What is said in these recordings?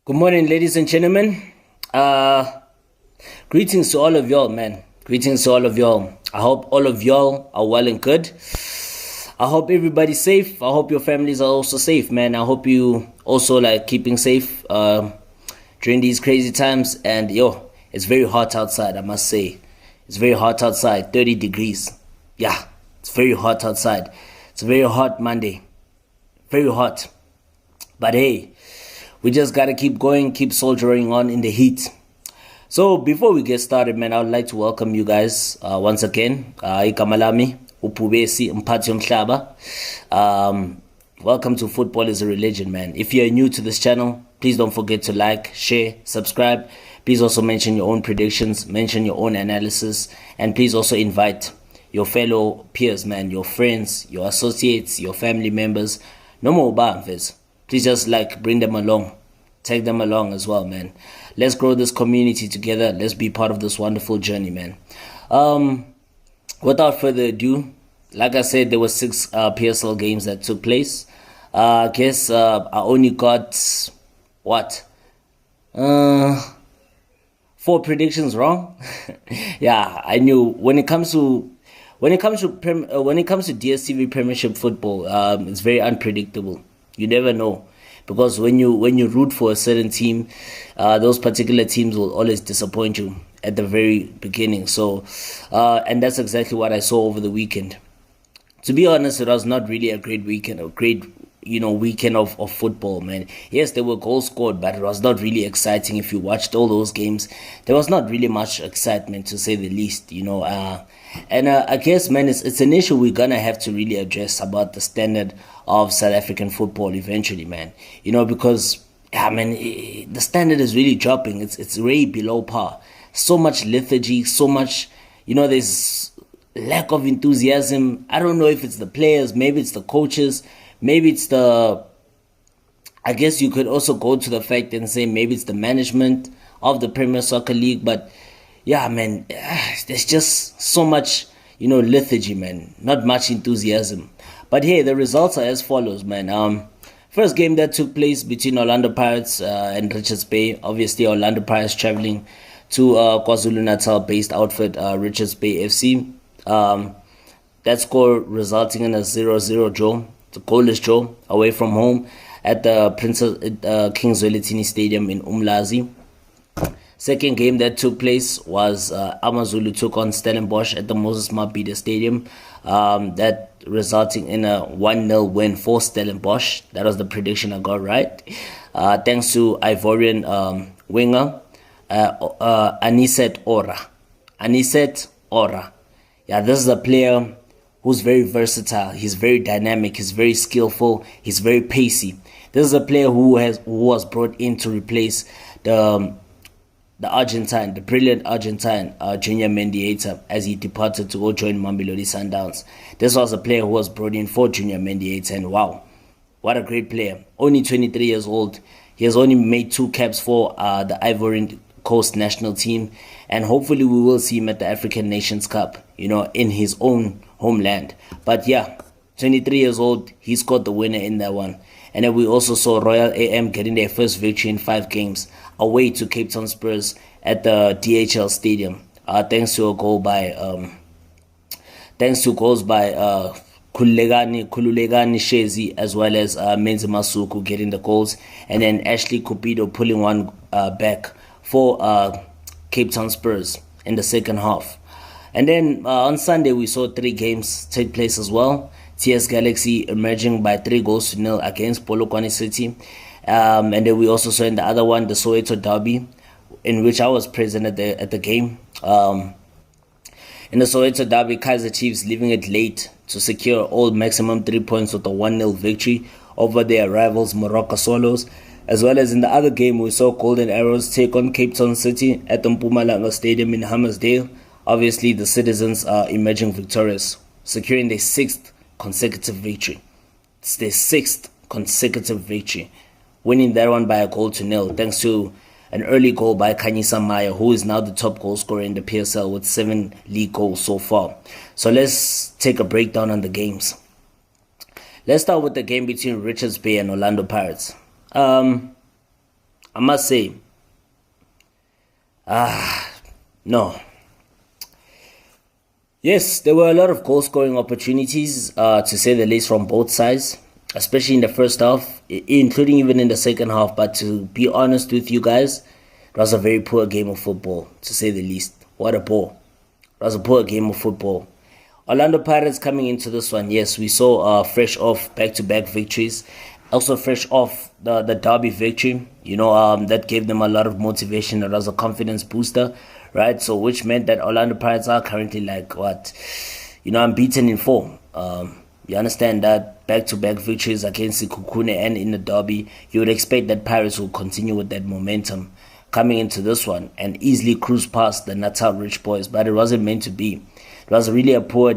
Good morning, ladies and gentlemen. Uh, Greetings to all of y'all, man. Greetings to all of y'all. I hope all of y'all are well and good. I hope everybody's safe. I hope your families are also safe, man. I hope you also like keeping safe during these crazy times. And it's very hot outside, I must say. It's very hot outside, 30 degrees. Yeah, it's very hot outside. It's a very hot Monday. Very hot. But hey, we just gotta keep going, keep soldiering on in the heat. So before we get started, man, I would like to welcome you guys once again. Igama lami, uPhubesi Mphathi Yomhlaba. Welcome to Football is a Religion, man. If you're new to this channel, please don't forget to like, share, subscribe. Please also mention your own predictions, mention your own analysis, and please also invite your fellow peers, man, your friends, your associates, your family members. No more bamfes. Please just bring them along. Take them along as well, man. Let's grow this community together. Let's be part of this wonderful journey, man. Without further ado, like I said, there were 6 PSL games that took place. I guess I only got what 4 predictions wrong. Yeah, I knew when it comes to Dstv Premiership football, it's very unpredictable. You never know, because when you root for a certain team, those particular teams will always disappoint you at the very beginning. So, and that's exactly what I saw over the weekend. To be honest, it was not really a great weekend, weekend of football, man. Yes, there were goals scored, but it was not really exciting. If you watched all those games, there was not really much excitement, to say the least, And I guess, man, it's an issue we're gonna have to really address about the standard of South African football eventually, man. Because the standard is really dropping. It's way below par. So much lethargy, so much, there's lack of enthusiasm. I don't know if it's the players, maybe it's the coaches, maybe it's I guess you could also go to the fact and say maybe it's the management of the Premier Soccer League, but yeah, man, there's just so much, lethargy, man. Not much enthusiasm. But hey, the results are as follows, man. First game that took place between Orlando Pirates and Richards Bay. Obviously, Orlando Pirates traveling to KwaZulu-Natal-based outfit Richards Bay FC. That score resulting in a 0-0 draw, the goalless draw away from home at the King Zwelithini Stadium in Umlazi. Second game that took place was Amazulu took on Stellenbosch at the Moses Mabhida Stadium. That resulting in a 1-0 win for Stellenbosch. That was the prediction I got right. Thanks to Ivorian winger Aniset Ora. Aniset Ora. Yeah, this is a player who's very versatile. He's very dynamic. He's very skillful. He's very pacey. This is a player who was brought in to replace the brilliant Argentine, Junior Mendieta, as he departed to go join Mamelodi Sundowns. This was a player who was brought in for Junior Mendieta, and wow, what a great player. Only 23 years old. He has only made 2 caps for the Ivory Coast national team, and hopefully we will see him at the African Nations Cup, in his own homeland. But yeah, 23 years old, he scored the winner in that one. And then we also saw Royal AM getting their first victory in 5 games away to Cape Town Spurs at the DHL Stadium, thanks to goals by Khululekani Shezi, as well as Menzi Masuku getting the goals, and then Ashley Cupido pulling one back for Cape Town Spurs in the second half. And then on Sunday we saw 3 games take place as well. TS Galaxy emerging by 3-0 against Polokwane City. And then we also saw in the other one the Soweto Derby, in which I was present at the game. In the Soweto Derby, Kaizer Chiefs leaving it late to secure all maximum 3 points with a 1-0 victory over their rivals Morocco Swallows. As well as in the other game, we saw Golden Arrows take on Cape Town City at the Mpumalanga Stadium in Hammersdale. Obviously, the Citizens are emerging victorious, securing their 6th consecutive victory. It's their 6th consecutive victory, winning that one by a 0-0, thanks to an early goal by Khanyisa Maya, who is now the top goal scorer in the PSL with 7 league goals so far. So let's take a breakdown on the games. Let's start with the game between Richards Bay and Orlando Pirates. I must say, no. Yes, there were a lot of goal-scoring opportunities, to say the least, from both sides, especially in the first half, including even in the second half. But to be honest with you guys, it was a very poor game of football, to say the least. What a ball. It was a poor game of football. Orlando Pirates coming into this one, yes, we saw fresh off back-to-back victories. Also fresh off the derby victory, that gave them a lot of motivation. It was a confidence booster, right? So which meant that Orlando Pirates are currently like unbeaten in form. You understand that back-to-back victories against Sekhukhune and in the derby, you would expect that Pirates will continue with that momentum coming into this one and easily cruise past the Natal Rich Boys, but it wasn't meant to be. It was really a poor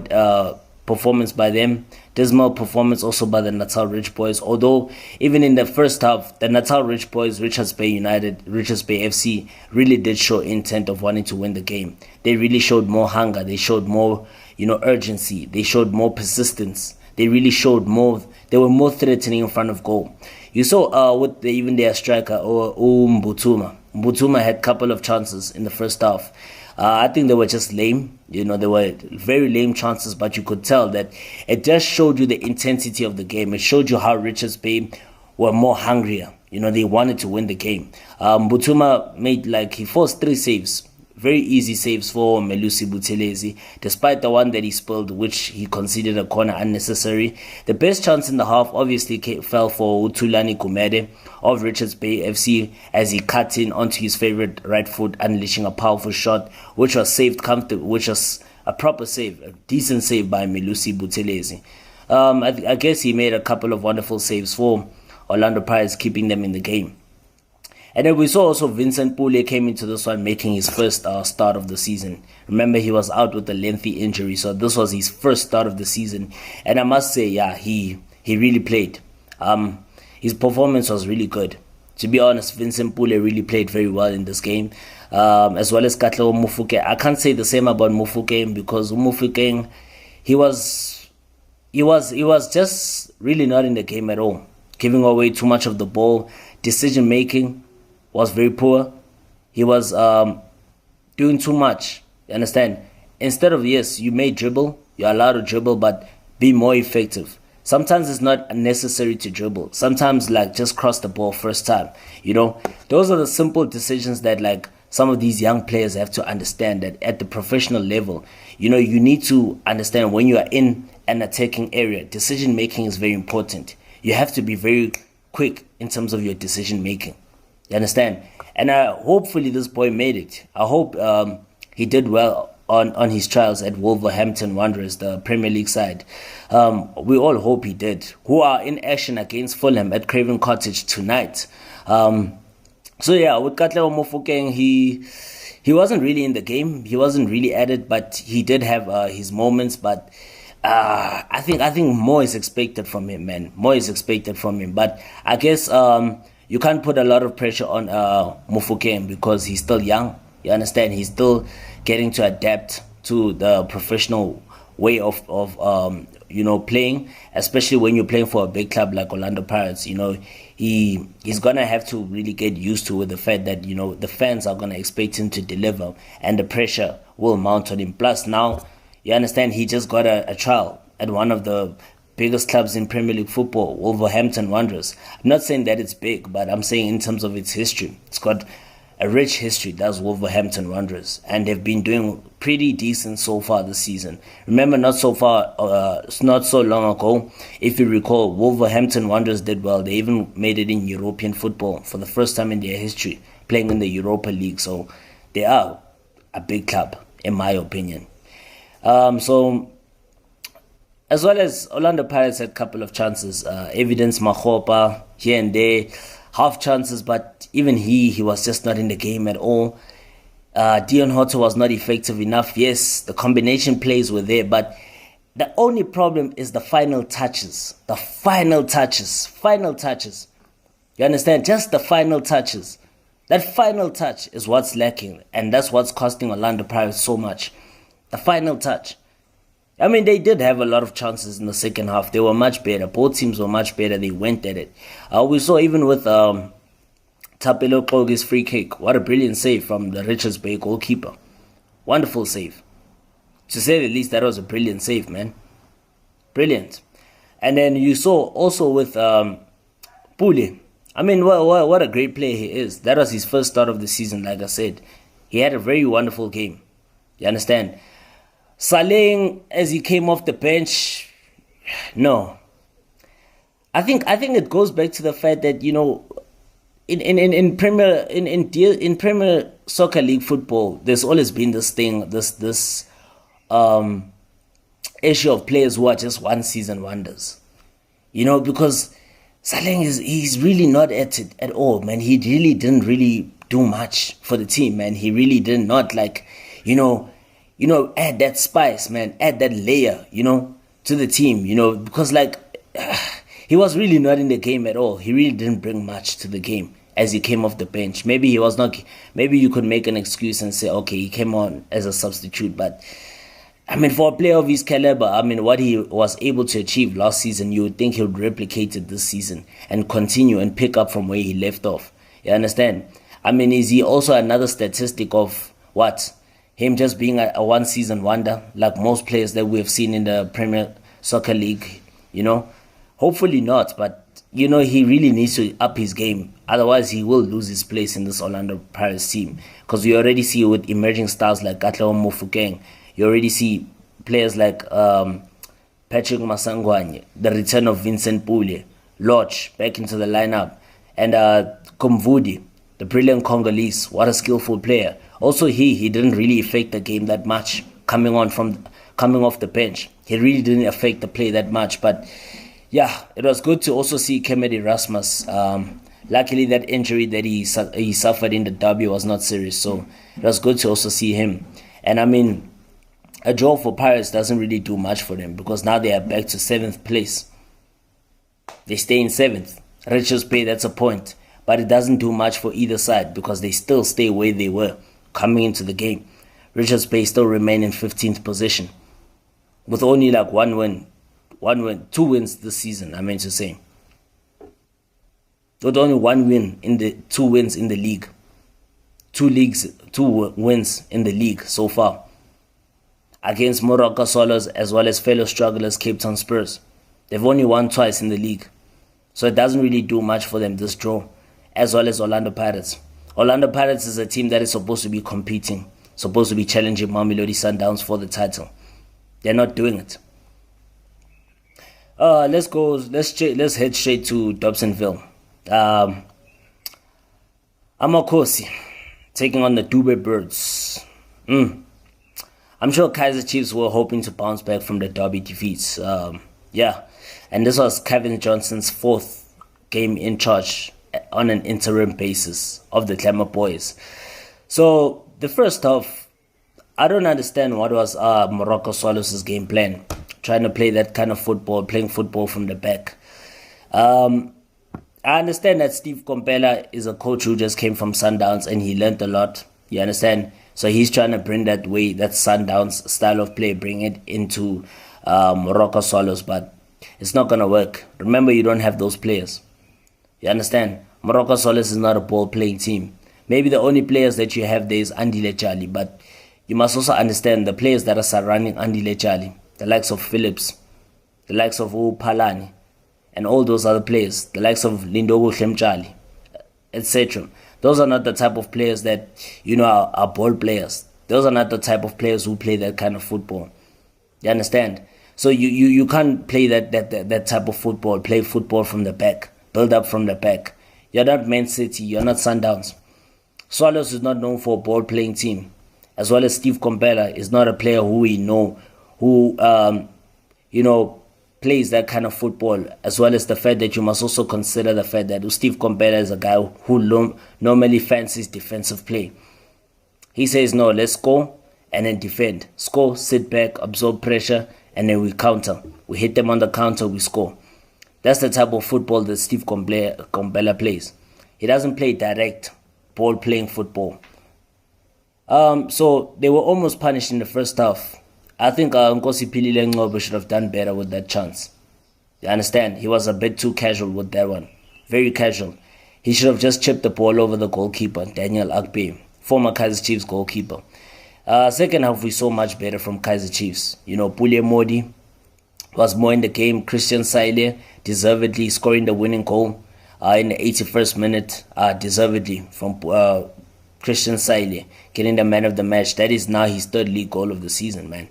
performance by them. Dismal performance also by the Natal Rich Boys. Although even in the first half, the Natal Rich Boys, Richards Bay United, Richards Bay FC, really did show intent of wanting to win the game. They really showed more hunger. They showed more, urgency. They showed more persistence. They really showed more. They were more threatening in front of goal. You saw with even their striker, Mbutuma. Mbutuma had a couple of chances in the first half. I think they were just lame. They were very lame chances, but you could tell that it just showed you the intensity of the game. It showed you how Richards Bay were more hungrier. They wanted to win the game. Mbutuma he forced 3 saves. Very easy saves for Melusi Buthelezi, despite the one that he spilled, which he considered a corner unnecessary. The best chance in the half obviously fell for Utulani Kumede of Richards Bay FC as he cut in onto his favorite right foot, unleashing a powerful shot, which was saved comfortably, which was a proper save, a decent save by Melusi Buthelezi. I guess he made a couple of wonderful saves for Orlando Pirates, keeping them in the game. And then we saw also Vincent Pule came into this one making his first start of the season. Remember, he was out with a lengthy injury, so this was his first start of the season. And I must say, he really played. His performance was really good. To be honest, Vincent Pule really played very well in this game, as well as Katlego Mufokeng. I can't say the same about Mufokeng because Mufokeng, he was just really not in the game at all, giving away too much of the ball. Decision making was very poor. He was doing too much. You understand? Instead of, yes, you may dribble, you're allowed to dribble, but be more effective. Sometimes it's not necessary to dribble. Sometimes just cross the ball first time. Those are the simple decisions that some of these young players have to understand, that at the professional level, you need to understand when you are in an attacking area, decision making is very important. You have to be very quick in terms of your decision making. You understand? And hopefully this boy made it. I hope he did well on his trials at Wolverhampton Wanderers, the Premier League side. We all hope he did. Who are in action against Fulham at Craven Cottage tonight. So yeah, with Katlego Mofokeng, he wasn't really in the game. He wasn't really at it, but he did have his moments. But I think more is expected from him, man. More is expected from him. But I guess you can't put a lot of pressure on Mofokeng because he's still young. You understand? He's still getting to adapt to the professional way of playing, especially when you're playing for a big club like Orlando Pirates. He's gonna have to really get used to with the fact that the fans are gonna expect him to deliver, and the pressure will mount on him. Plus now, you understand, he just got a trial at one of the biggest clubs in Premier League football, Wolverhampton Wanderers. I'm not saying that it's big, but I'm saying in terms of its history, it's got a rich history. That's Wolverhampton Wanderers, and they've been doing pretty decent so far this season. Remember, not so long ago, if you recall, Wolverhampton Wanderers did well. They even made it in European football for the first time in their history, playing in the Europa League. So they are a big club, in my opinion. So as well as Orlando Pirates had a couple of chances, Evidence Makgopa here and there, half chances, but even he was just not in the game at all. Dion Hotto was not effective enough. Yes, the combination plays were there, but the only problem is the final touches. The final touches. You understand? Just the final touches. That final touch is what's lacking, and that's what's costing Orlando Pirates so much. The final touch. I mean, they did have a lot of chances in the second half. They were much better. Both teams were much better. They went at it. We saw even with Tapelo Klogi's free kick. What a brilliant save from the Richards Bay goalkeeper. Wonderful save. To say the least, that was a brilliant save, man. Brilliant. And then you saw also with Pule. I mean, what a great player he is. That was his first start of the season, like I said. He had a very wonderful game. You understand? Saleng, as he came off the bench, no. I think it goes back to the fact that, you know, in Premier Soccer League football, there's always been this thing, this issue of players who are just one season wonders. You know, because Saleng he's really not at it at all, man. He really didn't really do much for the team, man. He really did not, like, you know, add that spice, man, add that layer, you know, to the team, you know, because like he was really not in the game at all. He really didn't bring much to the game as he came off the bench. Maybe he was not. Maybe you could make an excuse and say, okay, he came on as a substitute, but I mean, for a player of his caliber, I mean, what he was able to achieve last season, you would think he would replicate it this season and continue and pick up from where he left off. You understand? I mean, is he also another statistic of what? Him just being a one-season wonder, like most players that we have seen in the Premier Soccer League, you know? Hopefully not, but, you know, he really needs to up his game. Otherwise, he will lose his place in this Orlando Pirates team. Because you already see with emerging stars like Katlego Mofokeng, you already see players like Patrick Masangwanye, the return of Vincent Pule, Lodge back into the lineup, and Komvudi, the brilliant Congolese. What a skillful player. Also, he didn't really affect the game that much coming off the bench. He really didn't affect the play that much. But yeah, it was good to also see Kennedy Rasmus. Luckily, that injury that he suffered in the derby was not serious, so it was good to also see him. And I mean, a draw for Pirates doesn't really do much for them because now they are back to 7th place. They stay in 7th. Richards Bay, that's a point. But it doesn't do much for either side because they still stay where they were coming into the game. Richards Bay still remain in 15th position with only like two wins this season, I meant to say. With only one win in the 2 wins in the league. 2 wins in the league so far. Against Morocco Swallows as well as fellow strugglers Cape Town Spurs. They've only won twice in the league. So it doesn't really do much for them, this draw. As well as Orlando Pirates. Orlando Pirates is a team that is supposed to be competing. Supposed to be challenging Mamelodi Sundowns for the title. They're not doing it. Let's head straight to Dobsonville. Amakosi taking on the Dube Birds. I'm sure Kaizer Chiefs were hoping to bounce back from the derby defeats. Yeah, and this was Kevin Johnson's 4th game in charge on an interim basis of the Glamour Boys. So the first half, I don't understand what was Morocco Swallows' game plan. Trying to play that kind of football, playing football from the back. I understand that Steve Kompela is a coach who just came from Sundowns and he learned a lot. You understand? So he's trying to bring that way, that Sundowns style of play, bring it into Morocco Swallows, but it's not going to work. Remember, you don't have those players. You understand? Morocco Swallows is not a ball-playing team. Maybe the only players that you have there is Andile Jali, but you must also understand the players that are surrounding Andile Jali, the likes of Phillips, the likes of Palani, and all those other players, the likes of Lindogo Shlemjali, etc. Those are not the type of players that, you know, are ball players. Those are not the type of players who play that kind of football. You understand? So you can't play that type of football, play football from the back, build up from the back. You're not Man City, you're not Sundowns. Swallows is not known for a ball-playing team. As well as Steve Kompela is not a player who we know, who, plays that kind of football. As well as the fact that you must also consider the fact that Steve Kompela is a guy who normally fancies defensive play. He says, no, let's score and then defend. Score, sit back, absorb pressure, and then we counter. We hit them on the counter, we score. That's the type of football that Steve Kompela plays. He doesn't play direct ball-playing football. So they were almost punished in the first half. I think Nkosi Philile Ngcobo should have done better with that chance. You understand? He was a bit too casual with that one. Very casual. He should have just chipped the ball over the goalkeeper, Daniel Akpe, former Kaizer Chiefs goalkeeper. Second half, we saw much better from Kaizer Chiefs. Pule Modi was more in the game. Christian Saile deservedly scoring the winning goal in the 81st minute, deservedly from Christian Saile, getting the man of the match. That is now his third league goal of the season, man.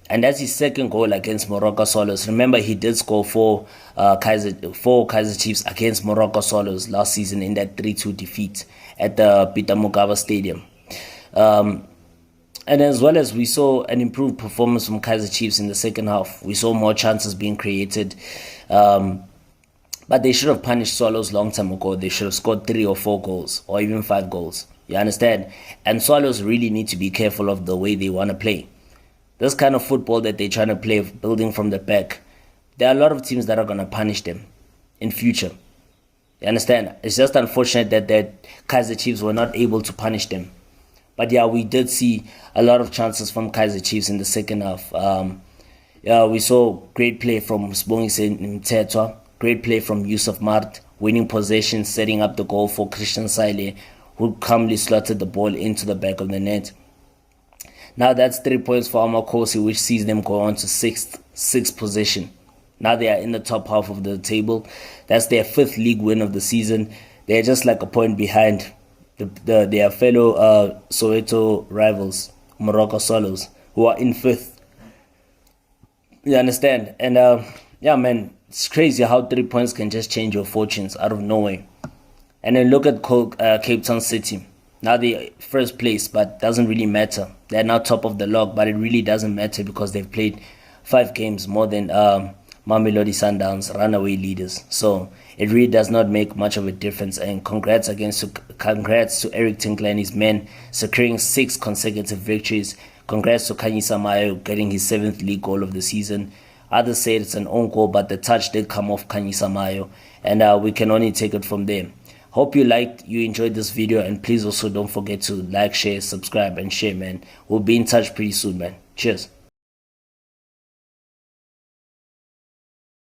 And that's his second goal against Morocco Swallows. Remember, he did score for Kaizer Chiefs against Morocco Swallows last season in that 3-2 defeat at the Peter Mokaba Stadium. And as well as we saw an improved performance from Kaizer Chiefs in the second half. We saw more chances being created. But they should have punished Swallows long time ago. They should have scored 3 or 4 goals or even 5 goals. You understand? And Swallows really need to be careful of the way they want to play. This kind of football that they're trying to play, building from the back, there are a lot of teams that are going to punish them in future. You understand? It's just unfortunate that Kaizer Chiefs were not able to punish them. But yeah, we did see a lot of chances from Kaizer Chiefs in the second half. We saw great play from Sbongise Mthethwa, great play from Yusuf Mart, winning possession, setting up the goal for Christian Saile, who calmly slotted the ball into the back of the net. Now that's 3 points for Amakosi, which sees them go on to sixth position. Now they are in the top half of the table. That's their 5th league win of the season. They're just like a point behind their fellow Soweto rivals, Morocco Swallows, who are in 5th. You understand? And yeah, man, it's crazy how 3 points can just change your fortunes out of nowhere. And then look at Cape Town City. Now they're first place, but doesn't really matter. They're now top of the log, but it really doesn't matter because they've played 5 games more than Mamelodi Sundowns, runaway leaders. So it really does not make much of a difference. And congrats to Eric Tinkler and his men securing 6 consecutive victories. Congrats to Khanyisa Mayo getting his 7th league goal of the season. Others said it's an own goal, but the touch did come off Khanyisa Mayo, and we can only take it from there. Hope you enjoyed this video, and please also don't forget to like, share, subscribe, and share, man. We'll be in touch pretty soon, man. Cheers.